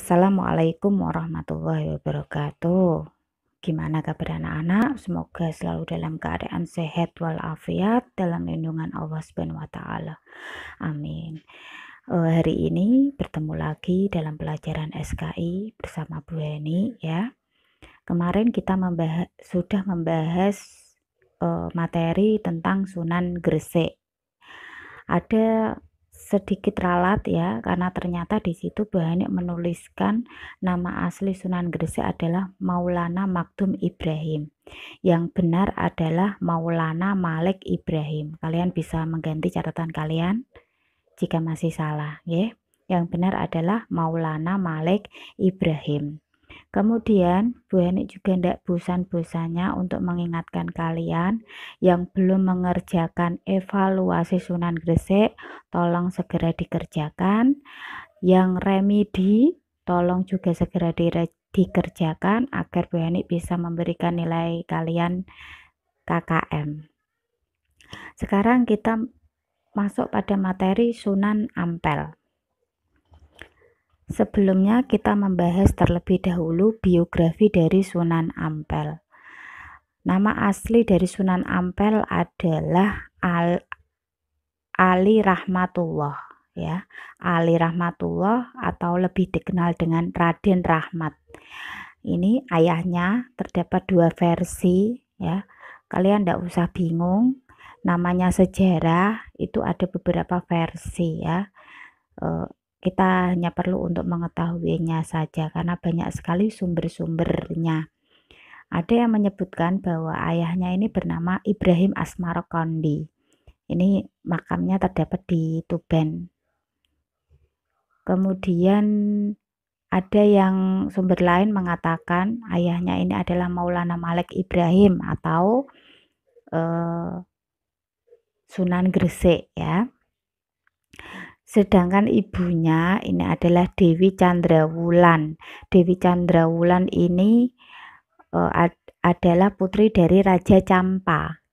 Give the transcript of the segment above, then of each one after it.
Assalamualaikum warahmatullahi wabarakatuh. Gimana kabar anak-anak? Semoga selalu dalam keadaan sehat walafiat dalam lindungan Allah Subhanahu wa taala. Amin. Hari ini bertemu lagi dalam pelajaran SKI bersama Bu Heni ya. Kemarin kita sudah membahas materi tentang Sunan Gresik. Ada sedikit ralat ya, karena ternyata di situ banyak menuliskan nama asli Sunan Gresik adalah Maulana Maktum Ibrahim. Yang benar adalah Maulana Malik Ibrahim. Kalian bisa mengganti catatan kalian jika masih salah, ya. Yang benar adalah Maulana Malik Ibrahim. Kemudian Bu Heni juga tidak bosan-bosannya untuk mengingatkan kalian yang belum mengerjakan evaluasi Sunan Gresik, tolong segera dikerjakan. Yang remedi, tolong juga segera dikerjakan agar Bu Heni bisa memberikan nilai kalian KKM. Sekarang kita masuk pada materi Sunan Ampel. Sebelumnya kita membahas terlebih dahulu biografi dari Sunan Ampel. Nama asli dari Sunan Ampel adalah Ali Rahmatullah ya. Ali Rahmatullah atau lebih dikenal dengan Raden Rahmat. Ini ayahnya, terdapat dua versi ya. Kalian tidak usah bingung. Namanya sejarah itu ada beberapa versi ya. Kita hanya perlu untuk mengetahuinya saja karena banyak sekali sumber-sumbernya. Ada yang menyebutkan bahwa ayahnya ini bernama Ibrahim Asmarokondi. Ini makamnya terdapat di Tuban. Kemudian ada yang sumber lain mengatakan ayahnya ini adalah Maulana Malik Ibrahim atau Sunan Gresik ya. Sedangkan ibunya ini adalah Dewi Candrawulan. Dewi Candrawulan ini adalah putri dari Raja Campa.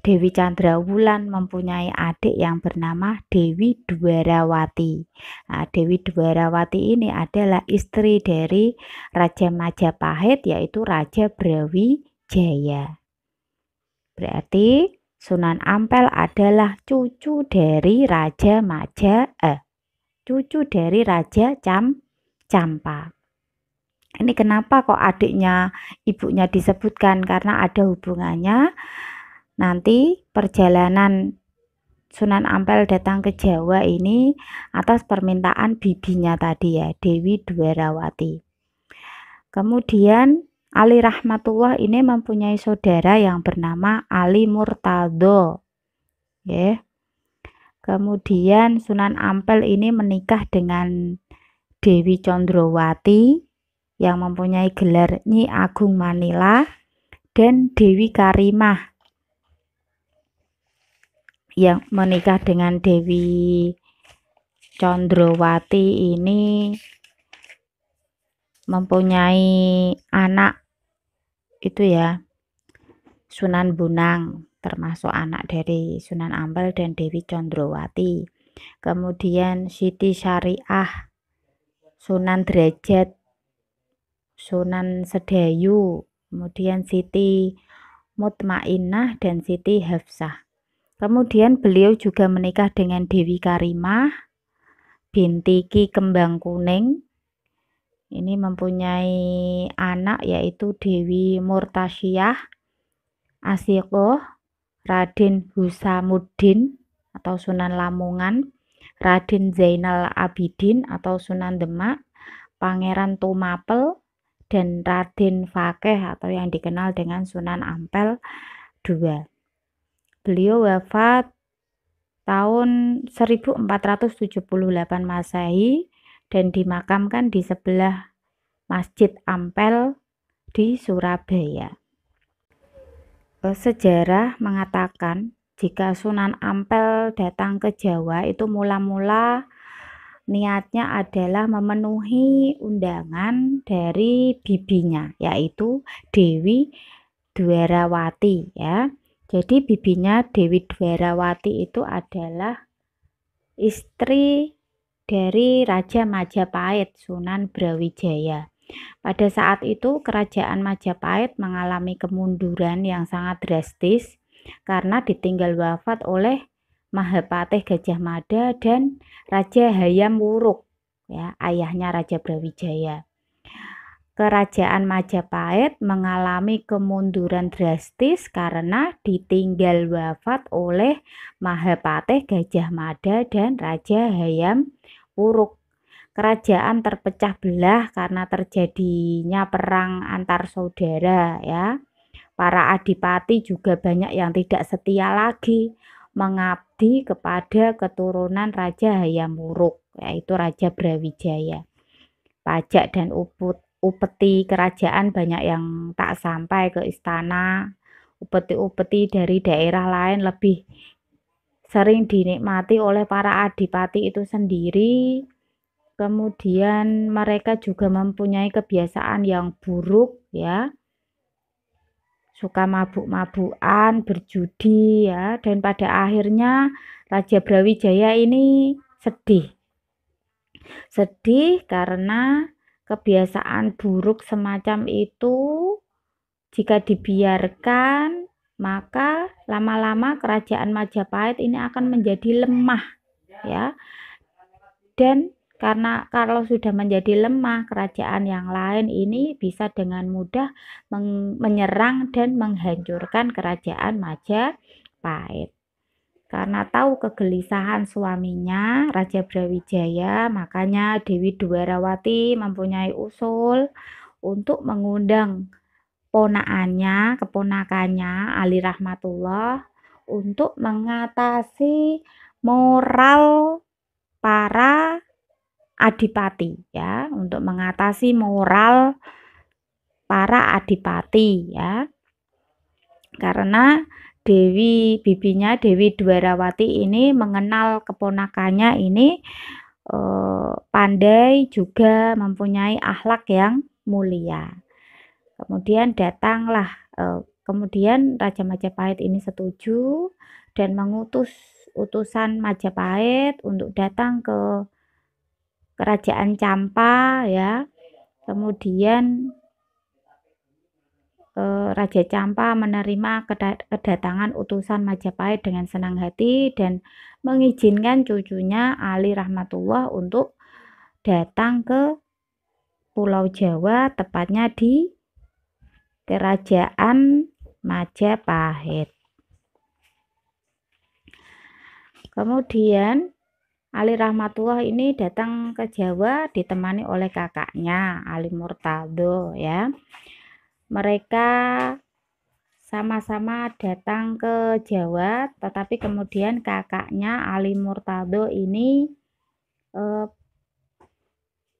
Dewi Candrawulan mempunyai adik yang bernama Dewi Dwarawati. Nah, Dewi Dwarawati ini adalah istri dari Raja Majapahit, yaitu Raja Brawijaya. Berarti Sunan Ampel adalah cucu dari Raja Campa. Ini kenapa kok adiknya ibunya disebutkan? Karena ada hubungannya. Nanti perjalanan Sunan Ampel datang ke Jawa ini atas permintaan bibinya tadi ya, Dewi Dwarawati. Kemudian Ali Rahmatullah ini mempunyai saudara yang bernama Ali Murtado. Ya. Kemudian Sunan Ampel ini menikah dengan Dewi Condrowati yang mempunyai gelar Nyi Agung Manila dan Dewi Karimah yang menikah dengan Dewi Condrowati ini mempunyai anak itu ya, Sunan Bonang, termasuk anak dari Sunan Ampel dan Dewi Condrowati. Kemudian Siti Syariah, Sunan Derajat, Sunan Sedayu, kemudian Siti Mutmainah dan Siti Hafsah. Kemudian beliau juga menikah dengan Dewi Karimah binti Ki Kembang Kuning. Ini mempunyai anak yaitu Dewi Murtasyah, Asyiqoh, Raden Husamuddin atau Sunan Lamongan, Raden Zainal Abidin atau Sunan Demak, Pangeran Tumapel, dan Raden Fakih atau yang dikenal dengan Sunan Ampel II. Beliau wafat tahun 1478 Masehi dan dimakamkan di sebelah Masjid Ampel di Surabaya. Sejarah mengatakan jika Sunan Ampel datang ke Jawa itu mula-mula niatnya adalah memenuhi undangan dari bibinya, yaitu Dewi Dwarawati ya. Jadi bibinya Dewi Dwarawati itu adalah istri dari Raja Majapahit Sunan Brawijaya. Pada saat itu kerajaan Majapahit mengalami kemunduran yang sangat drastis karena ditinggal wafat oleh Mahapatih Gajah Mada dan Raja Hayam Wuruk, ya, ayahnya Raja Brawijaya. Kerajaan Majapahit mengalami kemunduran drastis karena ditinggal wafat oleh Mahapatih Gajah Mada dan Raja Hayam Wuruk. Kerajaan terpecah belah karena terjadinya perang antar saudara, ya. Para adipati juga banyak yang tidak setia lagi mengabdi kepada keturunan Raja Hayam Wuruk, yaitu Raja Brawijaya. Pajak dan upeti kerajaan banyak yang tak sampai ke istana. Upeti-upeti dari daerah lain lebih sering dinikmati oleh para adipati itu sendiri. Kemudian mereka juga mempunyai kebiasaan yang buruk, ya. Suka mabuk-mabukan, berjudi, ya, dan pada akhirnya Raja Brawijaya ini sedih. Sedih karena kebiasaan buruk semacam itu jika dibiarkan, maka lama-lama kerajaan Majapahit ini akan menjadi lemah, ya. Dan karena kalau sudah menjadi lemah, kerajaan yang lain ini bisa dengan mudah menyerang dan menghancurkan kerajaan Majapahit. Karena tahu kegelisahan suaminya, Raja Brawijaya, makanya Dewi Dwarawati mempunyai usul untuk mengundang keponakannya Ali Rahmatullah untuk mengatasi moral para adipati, ya, untuk mengatasi moral para adipati, ya. Karena bibinya Dewi Dwarawati ini mengenal keponakannya ini pandai, juga mempunyai akhlak yang mulia. Kemudian kemudian Raja Majapahit ini setuju dan mengutus utusan Majapahit untuk datang ke Kerajaan Campa, ya. Kemudian Raja Campa menerima kedatangan utusan Majapahit dengan senang hati dan mengizinkan cucunya Ali Rahmatullah untuk datang ke Pulau Jawa, tepatnya di Kerajaan Majapahit. Kemudian Ali Rahmatullah ini datang ke Jawa ditemani oleh kakaknya Ali Murtado, ya. Mereka sama-sama datang ke Jawa, tetapi kemudian kakaknya Ali Murtado ini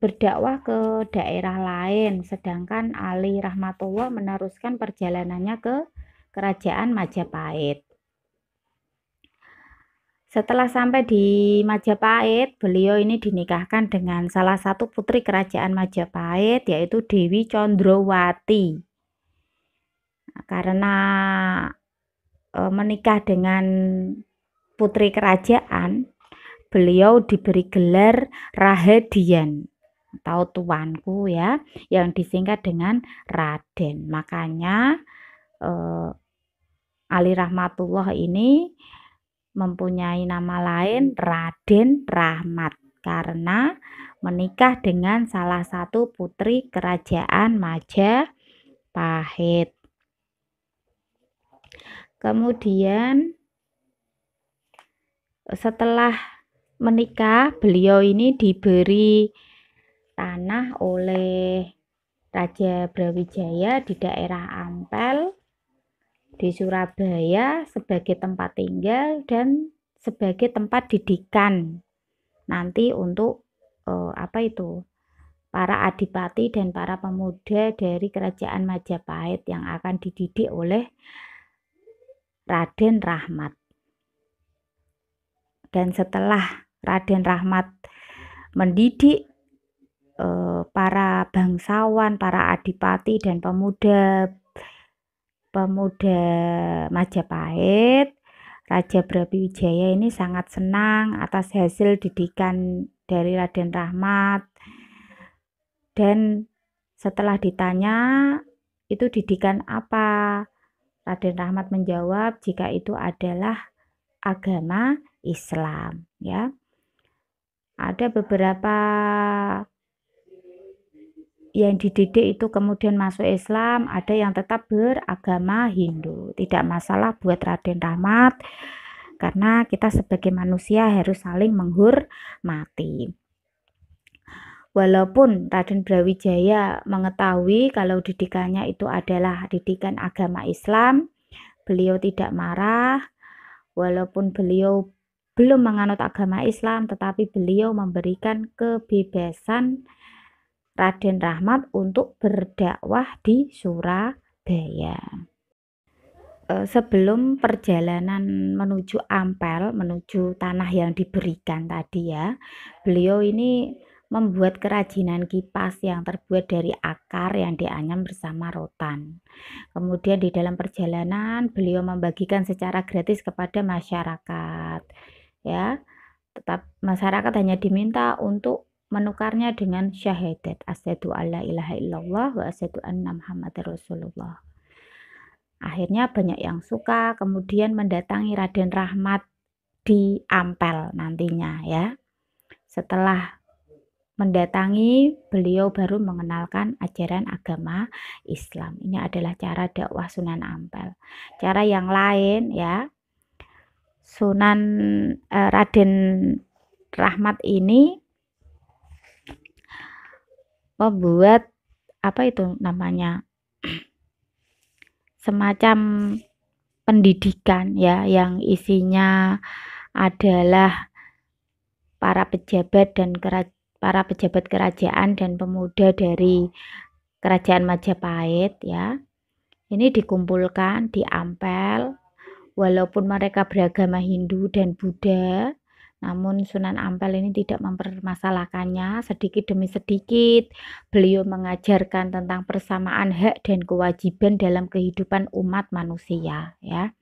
berdakwah ke daerah lain, sedangkan Ali Rahmatullah meneruskan perjalanannya ke Kerajaan Majapahit. Setelah sampai di Majapahit, beliau ini dinikahkan dengan salah satu putri Kerajaan Majapahit, yaitu Dewi Condrowati. Karena menikah dengan putri kerajaan, beliau diberi gelar Rahadian atau tuanku, ya, yang disingkat dengan Raden. Makanya Ali Rahmatullah ini mempunyai nama lain Raden Rahmat karena menikah dengan salah satu putri Kerajaan Majapahit. Kemudian setelah menikah, beliau ini diberi tanah oleh Raja Brawijaya di daerah Ampel di Surabaya sebagai tempat tinggal dan sebagai tempat didikan nanti untuk para adipati dan para pemuda dari Kerajaan Majapahit yang akan dididik oleh Raden Rahmat. Dan setelah Raden Rahmat mendidik para bangsawan, para adipati dan pemuda Majapahit, Raja Brawijaya ini sangat senang atas hasil didikan dari Raden Rahmat. Dan setelah ditanya, itu didikan apa? Raden Rahmat menjawab, jika itu adalah agama Islam, ya. Ada beberapa yang dididik itu kemudian masuk Islam, ada yang tetap beragama Hindu. Tidak masalah buat Raden Rahmat, karena kita sebagai manusia harus saling menghormati. Walaupun Raden Brawijaya mengetahui kalau didikannya itu adalah didikan agama Islam, beliau tidak marah. Walaupun beliau belum menganut agama Islam, tetapi beliau memberikan kebebasan Raden Rahmat untuk berdakwah di Surabaya. Sebelum perjalanan menuju Ampel, menuju tanah yang diberikan tadi ya, beliau ini membuat kerajinan kipas yang terbuat dari akar yang dianyam bersama rotan. Kemudian di dalam perjalanan beliau membagikan secara gratis kepada masyarakat, ya. Tetap masyarakat hanya diminta untuk menukarnya dengan syahadat asyhadu alla ilaha illallah wa asyhadu anna muhammadar rasulullah. Akhirnya banyak yang suka, kemudian mendatangi Raden Rahmat di Ampel nantinya, ya. Setelah mendatangi, beliau baru mengenalkan ajaran agama Islam. Ini adalah cara dakwah Sunan Ampel. Cara yang lain, ya, Raden Rahmat ini membuat apa itu namanya, semacam pendidikan, ya, yang isinya adalah para pejabat kerajaan dan pemuda dari kerajaan Majapahit, ya. Ini dikumpulkan di Ampel. Walaupun mereka beragama Hindu dan Buddha, namun Sunan Ampel ini tidak mempermasalahkannya. Sedikit demi sedikit beliau mengajarkan tentang persamaan hak dan kewajiban dalam kehidupan umat manusia, ya.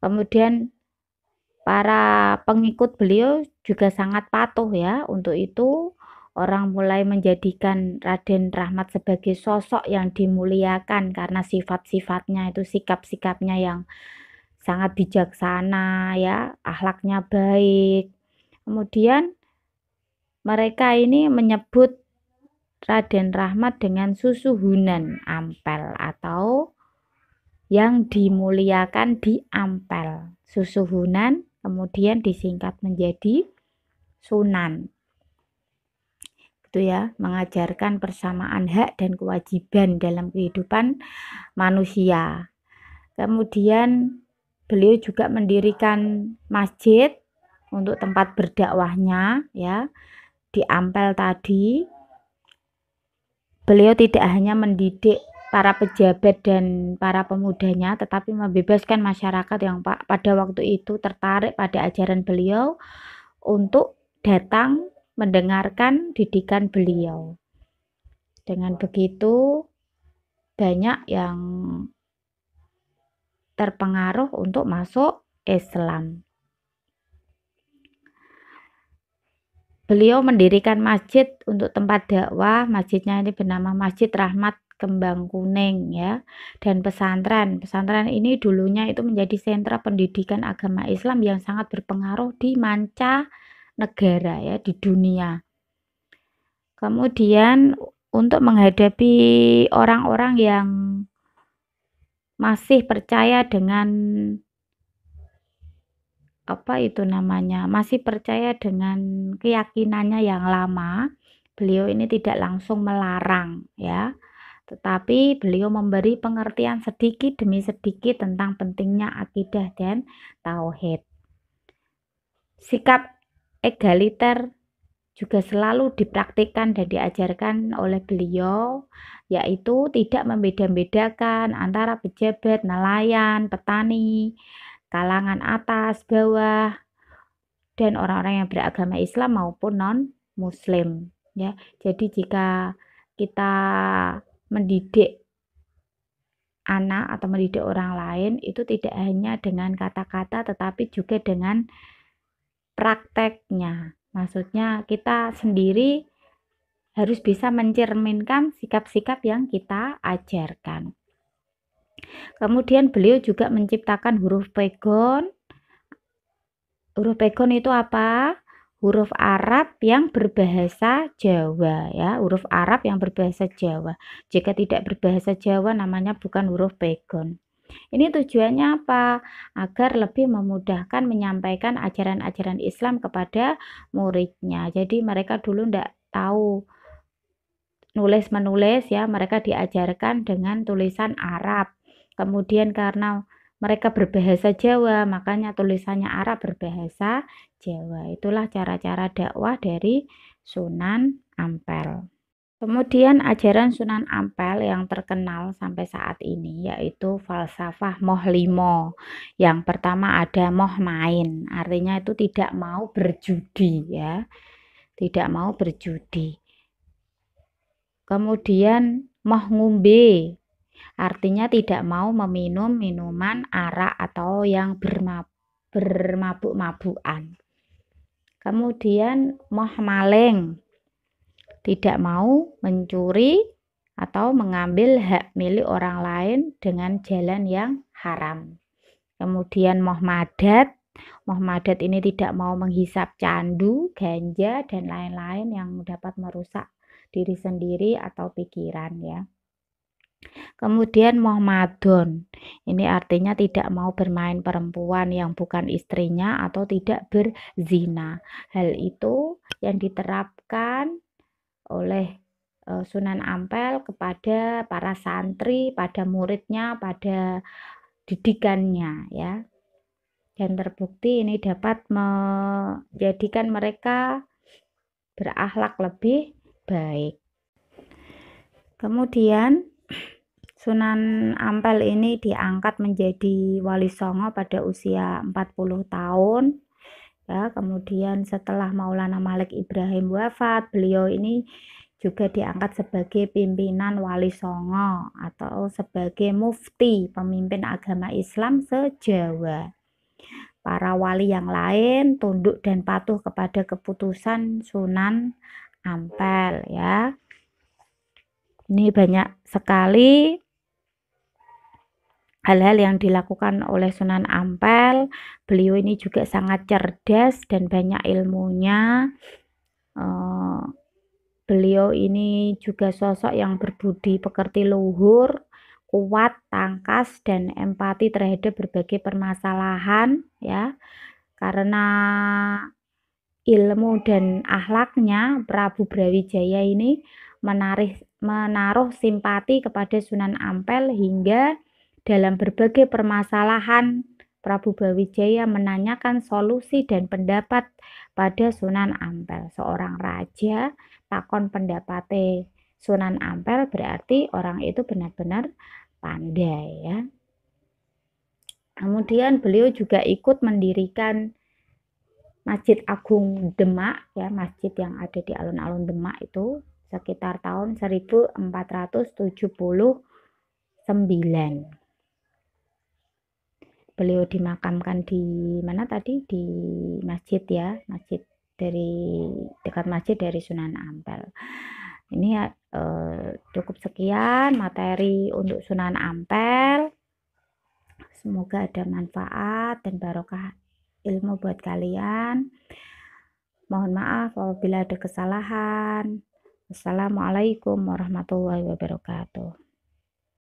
Kemudian para pengikut beliau juga sangat patuh, ya. Untuk itu orang mulai menjadikan Raden Rahmat sebagai sosok yang dimuliakan karena sifat-sifatnya itu, sikap-sikapnya yang sangat bijaksana, ya, akhlaknya baik. Kemudian mereka ini menyebut Raden Rahmat dengan Susuhunan Ampel atau yang dimuliakan di Ampel. Susuhunan kemudian disingkat menjadi Sunan. Itu ya, mengajarkan persamaan hak dan kewajiban dalam kehidupan manusia. Kemudian beliau juga mendirikan masjid untuk tempat berdakwahnya, ya, di Ampel tadi. Beliau tidak hanya mendidik para pejabat dan para pemudanya, tetapi membebaskan masyarakat yang pada waktu itu tertarik pada ajaran beliau untuk datang mendengarkan didikan beliau. Dengan begitu banyak yang terpengaruh untuk masuk Islam. Beliau mendirikan masjid untuk tempat dakwah. Masjidnya ini bernama Masjid Rahmat Kembang Kuning, ya. Dan pesantren ini dulunya itu menjadi sentra pendidikan agama Islam yang sangat berpengaruh di manca negara, ya, di dunia. Kemudian untuk menghadapi orang-orang yang masih percaya dengan masih percaya dengan keyakinannya yang lama, beliau ini tidak langsung melarang, ya, tetapi beliau memberi pengertian sedikit demi sedikit tentang pentingnya akidah dan tauhid. Sikap egaliter juga selalu dipraktikkan dan diajarkan oleh beliau, yaitu tidak membeda-bedakan antara pejabat, nelayan, petani, kalangan atas, bawah, dan orang-orang yang beragama Islam maupun non-Muslim, ya. Jadi jika kita mendidik anak atau mendidik orang lain itu tidak hanya dengan kata-kata tetapi juga dengan prakteknya. Maksudnya kita sendiri harus bisa mencerminkan sikap-sikap yang kita ajarkan. Kemudian beliau juga menciptakan huruf pegon. Huruf pegon itu apa? Huruf Arab yang berbahasa Jawa ya, huruf Arab yang berbahasa Jawa. Jika tidak berbahasa Jawa namanya bukan huruf pegon. Ini tujuannya apa? Agar lebih memudahkan menyampaikan ajaran-ajaran Islam kepada muridnya. Jadi mereka dulu tidak tahu nulis-menulis ya, mereka diajarkan dengan tulisan Arab. Kemudian karena mereka berbahasa Jawa, makanya tulisannya Arab berbahasa Jawa. Itulah cara-cara dakwah dari Sunan Ampel. Kemudian ajaran Sunan Ampel yang terkenal sampai saat ini yaitu falsafah moh limo. Yang pertama ada moh main, artinya itu tidak mau berjudi ya, tidak mau berjudi. Kemudian moh ngumbe, artinya tidak mau meminum minuman arak atau yang bermabuk-mabukan. Kemudian moh maling, tidak mau mencuri atau mengambil hak milik orang lain dengan jalan yang haram. Kemudian moh madat ini tidak mau menghisap candu, ganja, dan lain-lain yang dapat merusak diri sendiri atau pikiran ya. Kemudian moh madon, ini artinya tidak mau bermain perempuan yang bukan istrinya atau tidak berzina. Hal itu yang diterapkan oleh Sunan Ampel kepada para santri, pada muridnya, pada didikannya ya. Dan terbukti ini dapat menjadikan mereka berakhlak lebih baik. Kemudian Sunan Ampel ini diangkat menjadi Wali Songo pada usia 40 tahun. Ya, kemudian setelah Maulana Malik Ibrahim wafat, beliau ini juga diangkat sebagai pimpinan Wali Songo atau sebagai mufti, pemimpin agama Islam se-Jawa. Para wali yang lain tunduk dan patuh kepada keputusan Sunan Ampel ya. Ini banyak sekali hal-hal yang dilakukan oleh Sunan Ampel. Beliau ini juga sangat cerdas dan banyak ilmunya. Beliau ini juga sosok yang berbudi pekerti luhur, kuat, tangkas, dan empati terhadap berbagai permasalahan ya. Karena ilmu dan akhlaknya, Prabu Brawijaya ini menaruh simpati kepada Sunan Ampel hingga dalam berbagai permasalahan Prabu Brawijaya menanyakan solusi dan pendapat pada Sunan Ampel. Seorang raja takon pendapate Sunan Ampel berarti orang itu benar-benar pandai ya. Kemudian beliau juga ikut mendirikan Masjid Agung Demak ya, masjid yang ada di alun-alun Demak itu sekitar tahun 1479. Beliau dimakamkan di mana tadi? Di masjid ya, masjid dari dekat masjid dari Sunan Ampel. Ini cukup sekian materi untuk Sunan Ampel. Semoga ada manfaat dan barokah ilmu buat kalian. Mohon maaf apabila ada kesalahan. Wassalamualaikum warahmatullahi wabarakatuh.